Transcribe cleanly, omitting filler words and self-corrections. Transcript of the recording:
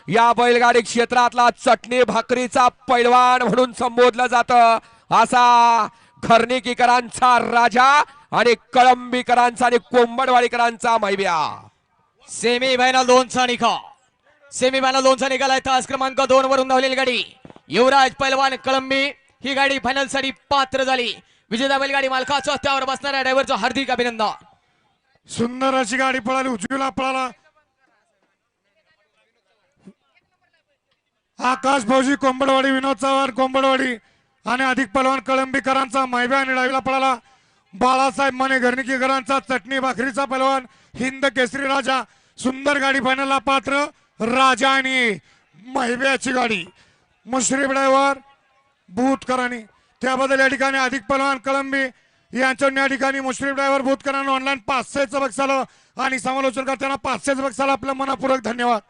या बैलगाडी क्षेत्रातला चटणी भाकरीचा पैलवान म्हणून संबोधलं जातं असा घरणीकरांचा राजा आणि कळंबीकरांचा आणि कोंबडवाडीकरांचा मैब्या। सेमीफायनल 2चा निकाल, सेमीफायनल 2चा निकाल आहे। तास क्रमांक 2 वरून धावलेली गाडी युवराज पैलवान कळंबी ही गाडी फायनल साठी पात्र झाली। विजेता बैलगाडी मालकाचं त्यावर बसणाऱ्या ड्रायव्हरचं हार्दिक अभिनंदन। सुंदर अशी गाडी पळाली, उजवीला पळाला आकाश फौजी कोंबडवाडी, विनोद चव्हाण कोंबडवाडी आणि अधिक पलवान कळंबीकरांचा मैब्या आणि डावीला पळाला बाळासाहेब माने घरणीकरांचा चटणी भाकरीचा पलवान हिंद केसरी राजा। सुंदर गाडी फायनलला पात्र राजा आणि मैब्याची गाडी मुश्रीफ ड्रायव्हर भूतकरांनी, त्याबद्दल या ठिकाणी अधिक पलवान कळंबी यांच्या या ठिकाणी मुश्रीफ ड्रायव्हर भूतकरांना ऑनलाईन 500चं बक्षाला आणि समालोचन करताना 500चं बक्षाला आपलं मनपूर्वक धन्यवाद।